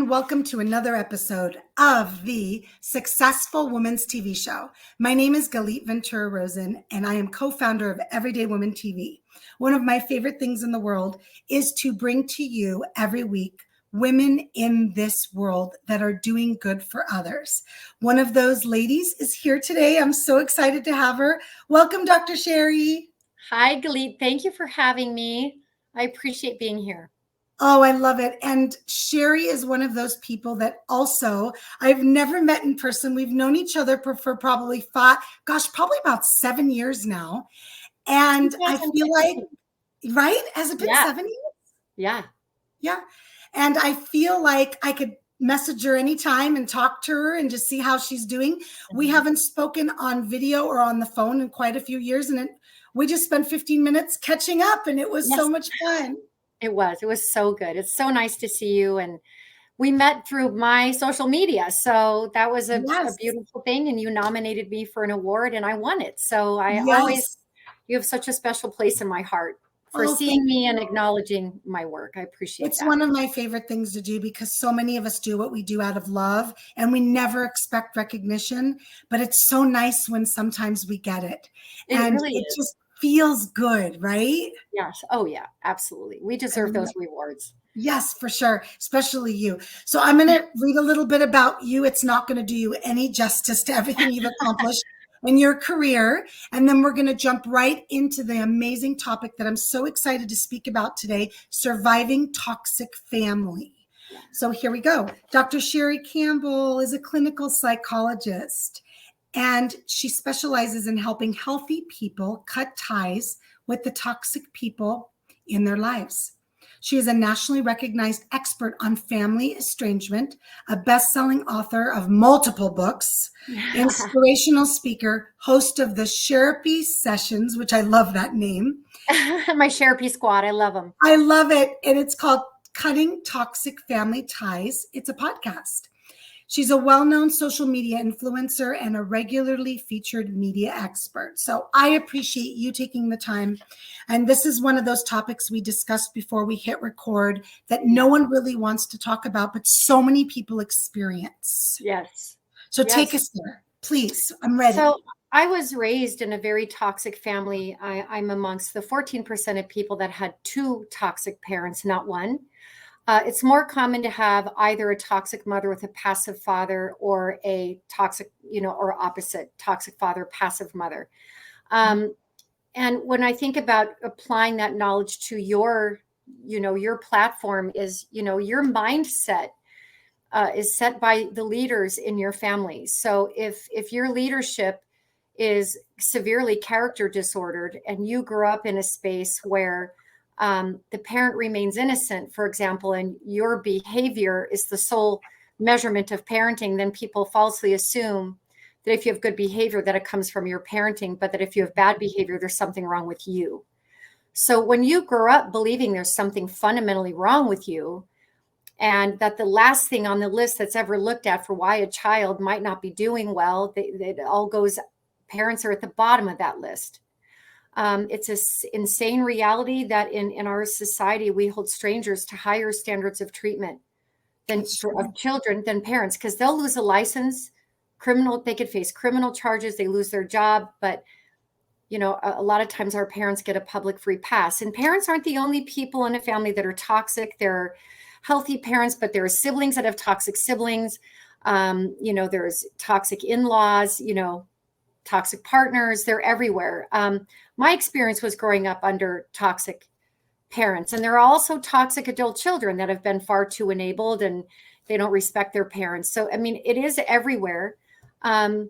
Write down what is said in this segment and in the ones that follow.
welcome to another episode of the Successful Women's TV Show. My name is Galit Ventura-Rozen, and I am co-founder of Everyday Women TV. One of my favorite things in the world is to bring to you every week women in this world that are doing good for others. One of those ladies is here today. I'm so excited to have her. Welcome, Dr. Sherrie. Hi, Galit. Thank you for having me. I appreciate being here. Oh, I love it. And Sherrie is one of those people that also I've never met in person. We've known each other for probably probably about 7 years now. And I feel like, right? Has it been 7 years? Yeah. Yeah. And I feel like I could message her anytime and talk to her and just see how she's doing. We haven't spoken on video or on the phone in quite a few years. And we just spent 15 minutes catching up, and it was so much fun. It was so good. It's so nice to see you. And we met through my social media. So that was a beautiful thing. And you nominated me for an award and I won it. So you have such a special place in my heart for seeing me and acknowledging my work. I appreciate it. It's one of my favorite things to do because so many of us do what we do out of love and we never expect recognition, but it's so nice when sometimes we get it. It just feels good, right? Yes. Oh yeah, absolutely. We deserve those rewards. Yes, for sure. Especially you. So I'm going to read a little bit about you. It's not going to do you any justice to everything you've accomplished in your career. And then we're going to jump right into the amazing topic that I'm so excited to speak about today, surviving toxic family. So here we go. Dr. Sherrie Campbell is a clinical psychologist, and she specializes in helping healthy people cut ties with the toxic people in their lives. She is a nationally recognized expert on family estrangement, a best-selling author of multiple books, inspirational speaker, host of the Sherrie Sessions, which I love that name. My Sherrie squad. I love them. I love it. And it's called Cutting Toxic Family Ties. It's a podcast. She's a well-known social media influencer and a regularly featured media expert. So I appreciate you taking the time. And this is one of those topics we discussed before we hit record that no one really wants to talk about, but so many people experience. Yes. So take us there, please. I'm ready. So I was raised in a very toxic family. I'm amongst the 14% of people that had two toxic parents, not one. It's more common to have either a toxic mother with a passive father or a toxic, or opposite, toxic father, passive mother. And when I think about applying that knowledge to your platform is, your mindset is set by the leaders in your family. So if your leadership is severely character disordered and you grew up in a space where the parent remains innocent, for example, and your behavior is the sole measurement of parenting, then people falsely assume that if you have good behavior, that it comes from your parenting, but that if you have bad behavior, there's something wrong with you. So when you grow up believing there's something fundamentally wrong with you, and that the last thing on the list that's ever looked at for why a child might not be doing well, it all goes, parents are at the bottom of that list. It's an insane reality that in our society, we hold strangers to higher standards of treatment of children than parents, because they'll lose a license, they could face criminal charges, they lose their job. But, a lot of times our parents get a public free pass, and parents aren't the only people in a family that are toxic. There are healthy parents, but there are siblings that have toxic siblings. There's toxic in-laws, toxic partners, they're everywhere. My experience was growing up under toxic parents, and there are also toxic adult children that have been far too enabled and they don't respect their parents. So, it is everywhere. And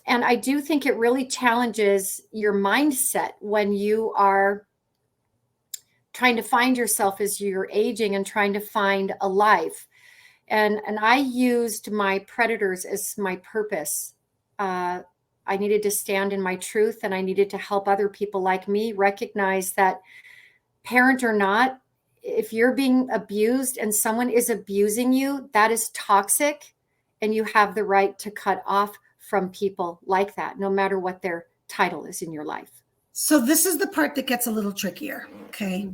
I do think it really challenges your mindset when you are trying to find yourself as you're aging and trying to find a life. And I used my predators as my purpose. I needed to stand in my truth, and I needed to help other people like me recognize that, parent or not, if you're being abused and someone is abusing you, that is toxic, and you have the right to cut off from people like that, no matter what their title is in your life. So this is the part that gets a little trickier. Okay.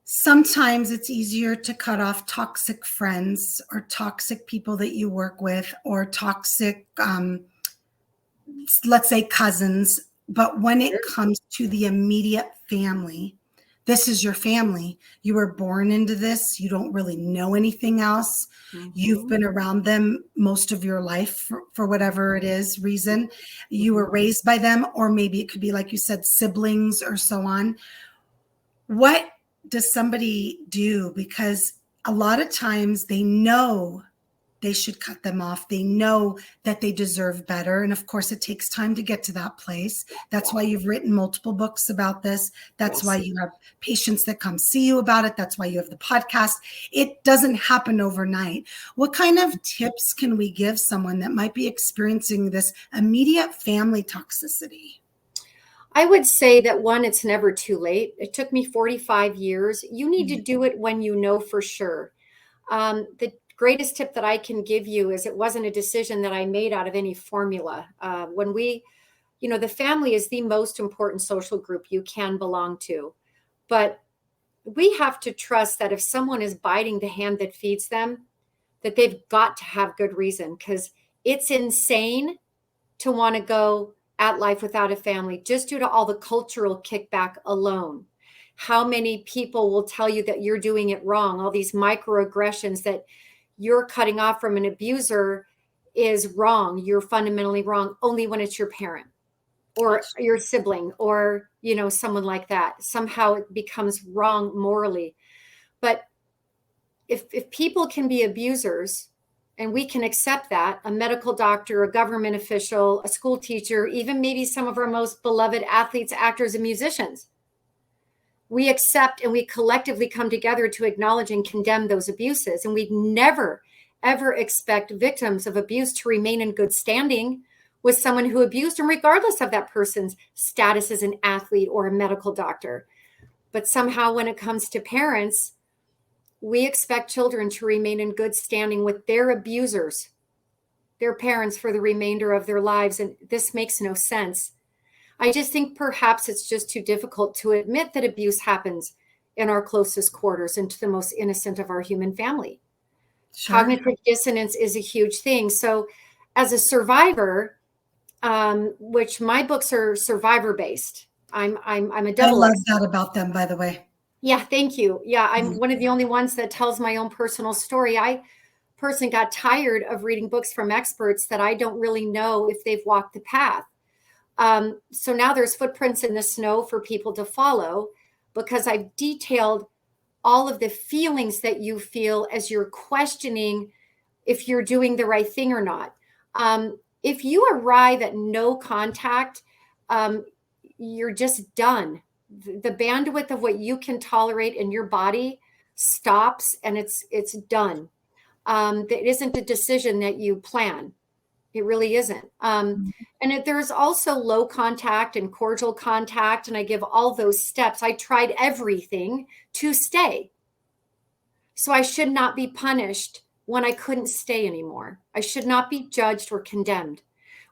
Sometimes it's easier to cut off toxic friends or toxic people that you work with or toxic, let's say, cousins. But when it comes to the immediate family, this is your family. You were born into this. You don't really know anything else. Mm-hmm. You've been around them most of your life for whatever it is reason. You were raised by them, or maybe it could be, like you said, siblings or so on. What does somebody do? Because a lot of times they know they should cut them off. They know that they deserve better. And of course, it takes time to get to that place. That's why you've written multiple books about this. That's why you have patients that come see you about it. That's why you have the podcast. It doesn't happen overnight. What kind of tips can we give someone that might be experiencing this immediate family toxicity? I would say that, one, it's never too late. It took me 45 years. You need to do it when you know for sure. The greatest tip that I can give you is it wasn't a decision that I made out of any formula. When we, the family is the most important social group you can belong to. But we have to trust that if someone is biting the hand that feeds them, that they've got to have good reason, because it's insane to want to go at life without a family just due to all the cultural kickback alone. How many people will tell you that you're doing it wrong? All these microaggressions that you're cutting off from an abuser is wrong. You're fundamentally wrong only when it's your parent or your sibling or, someone like that. Somehow it becomes wrong morally. But if people can be abusers, and we can accept that, a medical doctor, a government official, a school teacher, even maybe some of our most beloved athletes, actors, and musicians, we accept and we collectively come together to acknowledge and condemn those abuses. And we'd never, ever expect victims of abuse to remain in good standing with someone who abused them, regardless of that person's status as an athlete or a medical doctor. But somehow when it comes to parents, we expect children to remain in good standing with their abusers, their parents, for the remainder of their lives. And this makes no sense. I just think perhaps it's just too difficult to admit that abuse happens in our closest quarters and to the most innocent of our human family. Sure. Cognitive dissonance is a huge thing. So as a survivor, which my books are survivor based, I'm a double. I love that about them, by the way. Yeah, thank you. Yeah, I'm one of the only ones that tells my own personal story. I personally got tired of reading books from experts that I don't really know if they've walked the path. So now there's footprints in the snow for people to follow, because I've detailed all of the feelings that you feel as you're questioning if you're doing the right thing or not. If you arrive at no contact, you're just done. The bandwidth of what you can tolerate in your body stops, and it's done. It isn't a decision that you plan. It really isn't. And there's also low contact and cordial contact, and I give all those steps. I tried everything to stay. So I should not be punished when I couldn't stay anymore. I should not be judged or condemned.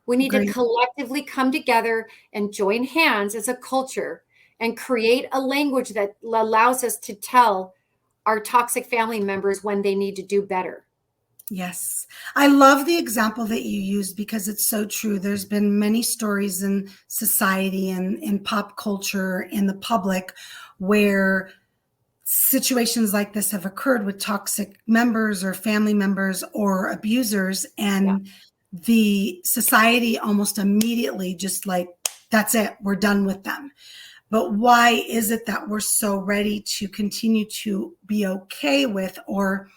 We need to collectively come together and join hands as a culture and create a language that allows us to tell our toxic family members when they need to do better. Yes. I love the example that you used, because it's so true. There's been many stories in society and in pop culture, in the public, where situations like this have occurred with toxic members or family members or abusers, and the society almost immediately just like, that's it, we're done with them. But why is it that we're so ready to continue to be okay with or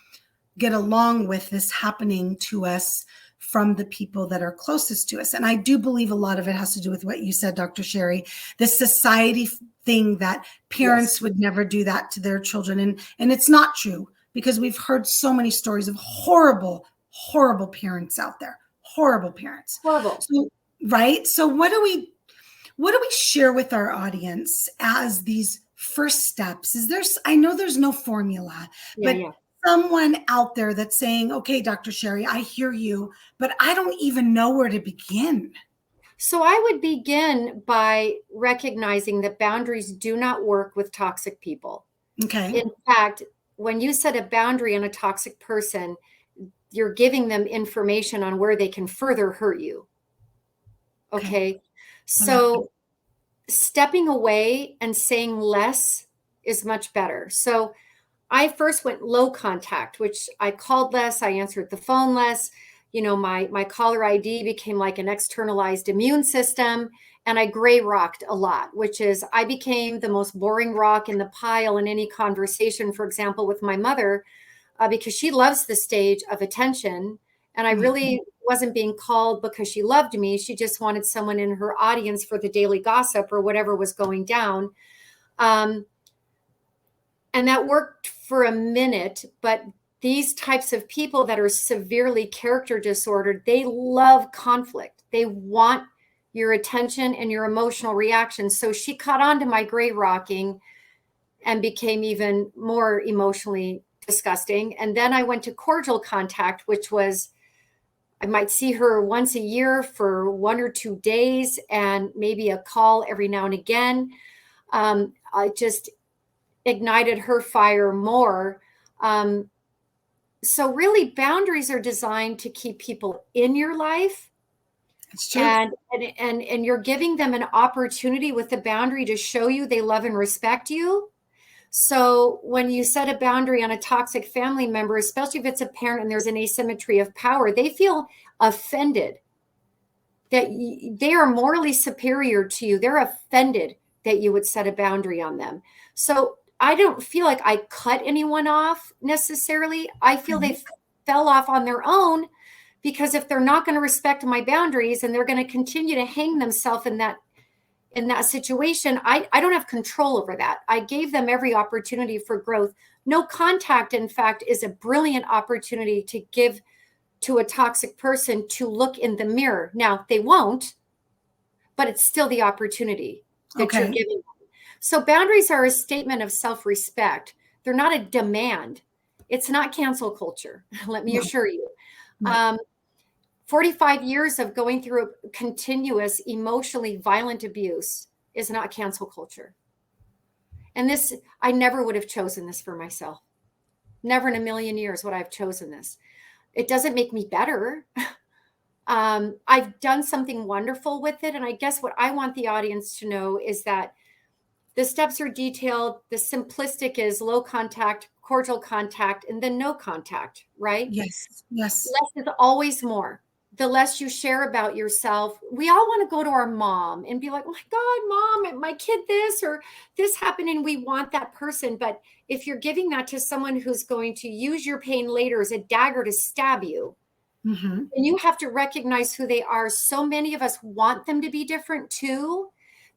get along with this happening to us from the people that are closest to us? And I do believe a lot of it has to do with what you said, Dr. Sherrie, this society thing that parents would never do that to their children. And it's not true, because we've heard so many stories of horrible, horrible parents out there, horrible parents. Horrible. So, right. So what do we share with our audience as these first steps? I know there's no formula, but someone out there that's saying, okay, Dr. Sherrie, I hear you, but I don't even know where to begin. So I would begin by recognizing that boundaries do not work with toxic people. Okay. In fact, when you set a boundary on a toxic person, you're giving them information on where they can further hurt you. Okay. Okay. I love that. So stepping away and saying less is much better. So I first went low contact, which I called less, I answered the phone less. You know, my caller ID became like an externalized immune system, and I gray rocked a lot, which is I became the most boring rock in the pile in any conversation, for example, with my mother, because she loves the stage of attention. And I really wasn't being called because she loved me. She just wanted someone in her audience for the daily gossip or whatever was going down. And that worked for a minute, but these types of people that are severely character disordered, they love conflict. They want your attention and your emotional reaction. So she caught on to my gray rocking and became even more emotionally disgusting. And then I went to cordial contact, which was I might see her once a year for 1 or 2 days and maybe a call every now and again. I just ignited her fire more. So really boundaries are designed to keep people in your life. It's true. And you're giving them an opportunity with the boundary to show you they love and respect you. So when you set a boundary on a toxic family member, especially if it's a parent and there's an asymmetry of power, they feel offended that they are morally superior to you. They're offended that you would set a boundary on them. So I don't feel like I cut anyone off necessarily. I feel they fell off on their own, because if they're not going to respect my boundaries and they're going to continue to hang themselves in that situation, I don't have control over that. I gave them every opportunity for growth. No contact, in fact, is a brilliant opportunity to give to a toxic person to look in the mirror. Now, they won't, but it's still the opportunity that you're giving them. So boundaries are a statement of self-respect. They're not a demand. It's not cancel culture, let me assure you. 45 years of going through a continuous emotionally violent abuse is not cancel culture. And this, I never would have chosen this for myself. Never in a million years would I have chosen this. It doesn't make me better. I've done something wonderful with it. And I guess what I want the audience to know is that the steps are detailed. The simplistic is low contact, cordial contact, and then no contact, right? Yes. Yes. Less is always more. The less you share about yourself. We all want to go to our mom and be like, oh my God, mom, my kid this or this happened, and we want that person. But if you're giving that to someone who's going to use your pain later as a dagger to stab you, and you have to recognize who they are. So many of us want them to be different too,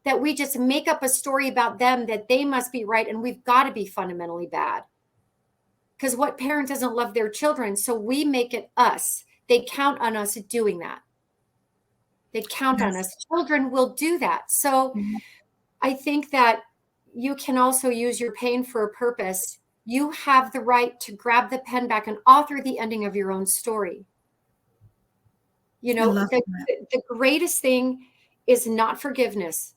that we just make up a story about them that they must be right, and we've got to be fundamentally bad. Because what parent doesn't love their children? So we make it us. They count on us doing that. They count on us. Children will do that. So I think that you can also use your pain for a purpose. You have the right to grab the pen back and author the ending of your own story. You know, the greatest thing is not forgiveness,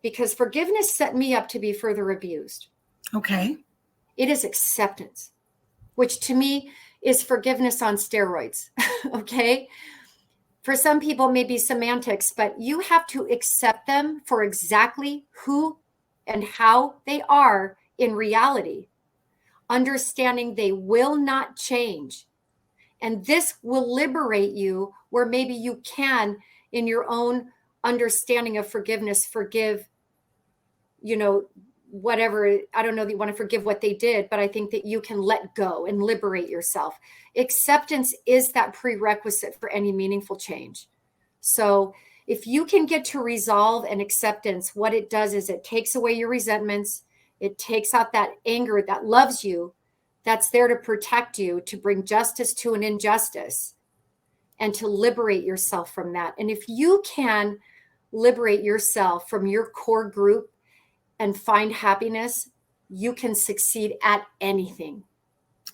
because forgiveness set me up to be further abused. Okay. It is acceptance, which to me is forgiveness on steroids. Okay. For some people, maybe semantics, but you have to accept them for exactly who and how they are in reality, understanding they will not change. And this will liberate you where maybe you can, in your own understanding of forgiveness, forgive, you know, whatever. I don't know that you want to forgive what they did, but I think that you can let go and liberate yourself. Acceptance is that prerequisite for any meaningful change. So if you can get to resolve and acceptance, what it does is it takes away your resentments. It takes out that anger that loves you, that's there to protect you, to bring justice to an injustice, and to liberate yourself from that. And if you can liberate yourself from your core group and find happiness, you can succeed at anything.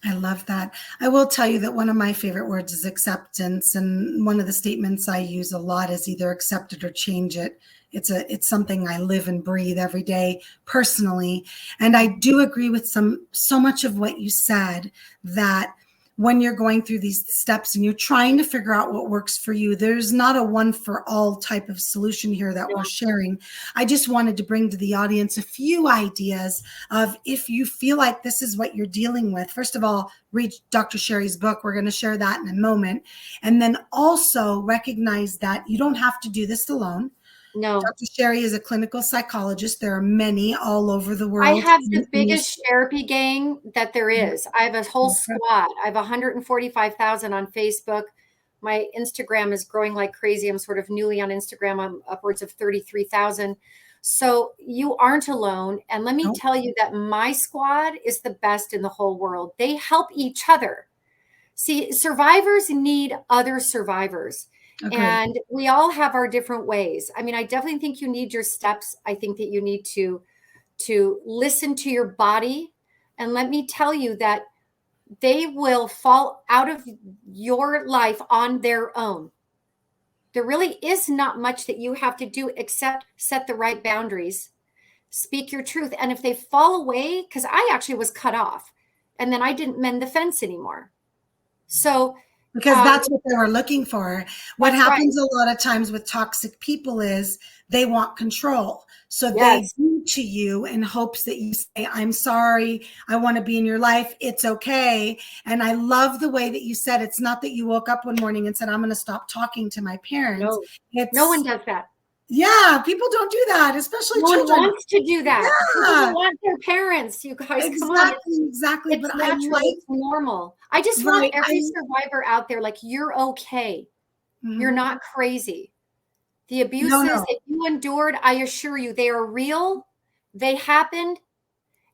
I love that. I will tell you that one of my favorite words is acceptance. And one of the statements I use a lot is either accept it or change it. It's something I live and breathe every day personally. And I do agree with so much of what you said, that when you're going through these steps and you're trying to figure out what works for you, there's not a one for all type of solution here that we're sharing. I just wanted to bring to the audience a few ideas of, if you feel like this is what you're dealing with. First of all, read Dr. Sherrie's book. We're going to share that in a moment. And then also recognize that you don't have to do this alone. No. Dr. Sherrie is a clinical psychologist. There are many all over the I world. have the biggest therapy gang that there is. I have a whole squad. I have 145,000 on Facebook. My Instagram is growing like crazy. I'm sort of newly on Instagram. I'm upwards of 33,000. So you aren't alone. And let me tell you that my squad is the best in the whole world. They help each other. See, survivors need other survivors. Agreed. And we all have our different ways. I mean, I definitely think you need your steps. I think that you need to listen to your body. And let me tell you that they will fall out of your life on their own. There really is not much that you have to do except set the right boundaries, speak your truth. And if they fall away, because I actually was cut off and then I didn't mend the fence anymore. So because that's what they were looking for. What happens a lot of times with toxic people is they want control. So they do to you in hopes that you say, I'm sorry, I want to be in your life, it's okay. And I love the way that you said, it's not that you woke up one morning and said, I'm going to stop talking to my parents. No one does that. Yeah, people don't do that, especially children. No one wants to do that. Yeah. People want their parents, you guys. Exactly. It's natural. It's normal. I just want every survivor out there, like, you're okay. Mm-hmm. You're not crazy. The abuses that you endured, I assure you, they are real. They happened,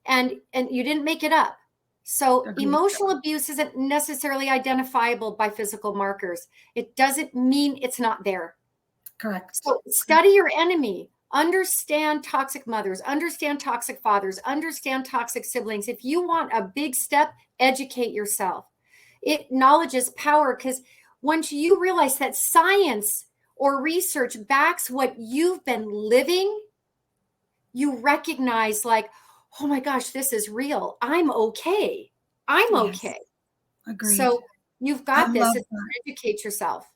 and you didn't make it up. So emotional abuse isn't necessarily identifiable by physical markers. It doesn't mean it's not there. Correct. So study your enemy, understand toxic mothers, understand toxic fathers, understand toxic siblings. If you want a big step, educate yourself. Knowledge is power, because once you realize that science or research backs what you've been living, you recognize, like, oh my gosh, this is real. I'm okay. I'm okay. Agreed. So you've got this. Educate yourself.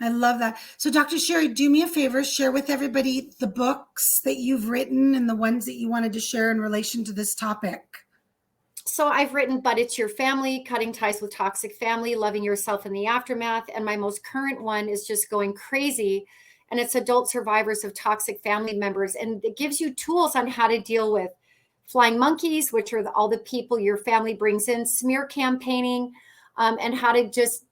I love that. So Dr. Sherrie, do me a favor, share with everybody the books that you've written and the ones that you wanted to share in relation to this topic. So I've written But It's Your Family, Cutting Ties with Toxic Family, Loving Yourself in the Aftermath. And my most current one is just going crazy. And it's Adult Survivors of Toxic Family Members. And it gives you tools on how to deal with flying monkeys, which are all the people your family brings in, smear campaigning, and how to just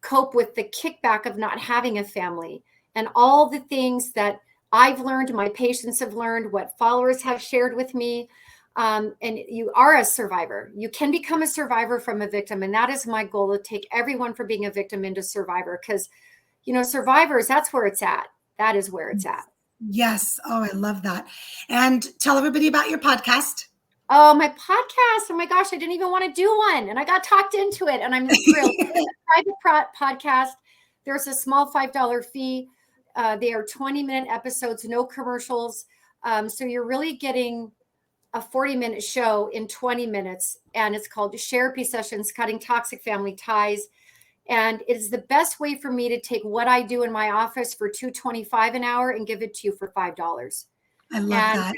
cope with the kickback of not having a family, and all the things that I've learned, my patients have learned, what followers have shared with me. And you are a survivor. You can become a survivor from a victim. And that is my goal, to take everyone from being a victim into survivor. Because, survivors, that's where it's at. That is where it's at. Yes. Oh, I love that. And tell everybody about your podcast. Oh, my podcast. Oh my gosh, I didn't even want to do one. And I got talked into it. And I'm thrilled. It's a private podcast. There's a small $5 fee. They are 20-minute episodes, no commercials. So you're really getting a 40-minute show in 20 minutes. And it's called Therapy Sessions, Cutting Toxic Family Ties. And it is the best way for me to take what I do in my office for $2.25 an hour and give it to you for $5. I love that.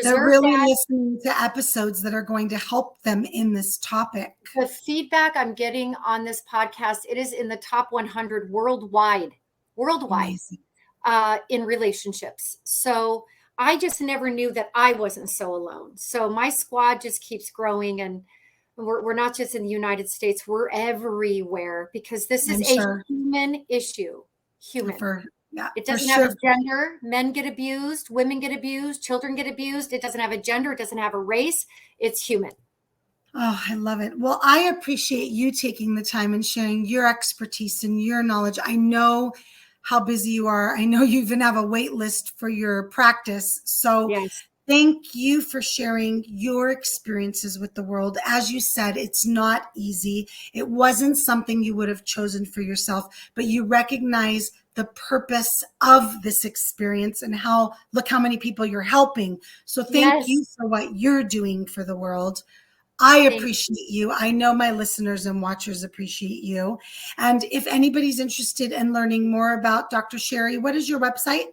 They're really listening to episodes that are going to help them in this topic. The feedback I'm getting on this podcast, it is in the top 100 worldwide in relationships. So I just never knew that I wasn't so alone. So my squad just keeps growing, and we're not just in the United States, we're everywhere, because this is a human issue. Yeah, it doesn't have a gender. Men get abused, women get abused, children get abused. It doesn't have a gender. It doesn't have a race. It's human. Oh, I love it. Well, I appreciate you taking the time and sharing your expertise and your knowledge. I know how busy you are. I know you even have a wait list for your practice. So thank you for sharing your experiences with the world. As you said, it's not easy. It wasn't something you would have chosen for yourself, but you recognize the purpose of this experience and look how many people you're helping. So thank you Yes. for what you're doing for the world. I Thank appreciate you. I know my listeners and watchers appreciate you. And if anybody's interested in learning more about Dr. Sherrie, what is your website?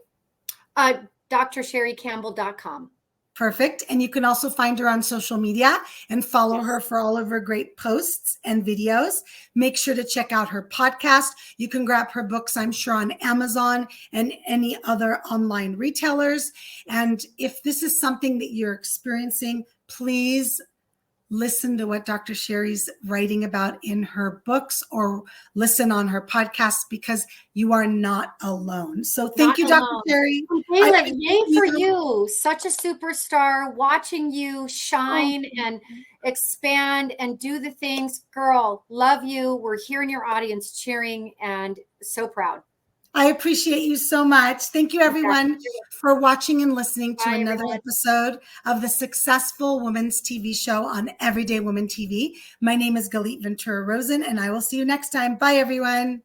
DrSherrieCampbell.com. Perfect. And you can also find her on social media and follow her for all of her great posts and videos. Make sure to check out her podcast. You can grab her books, I'm sure, on Amazon and any other online retailers. And if this is something that you're experiencing, please listen to what Dr. Sherrie's writing about in her books or listen on her podcast, because you are not alone. So thank Not you, Dr. alone. Sherrie. Galit, yay for you. Such a superstar, watching you shine and expand and do the things. Girl, love you. We're here in your audience cheering and so proud. I appreciate you so much. Thank you, everyone, for watching and listening to another episode of the Successful Women's TV show on Everyday Woman TV. My name is Galit Ventura-Rozen, and I will see you next time. Bye, everyone.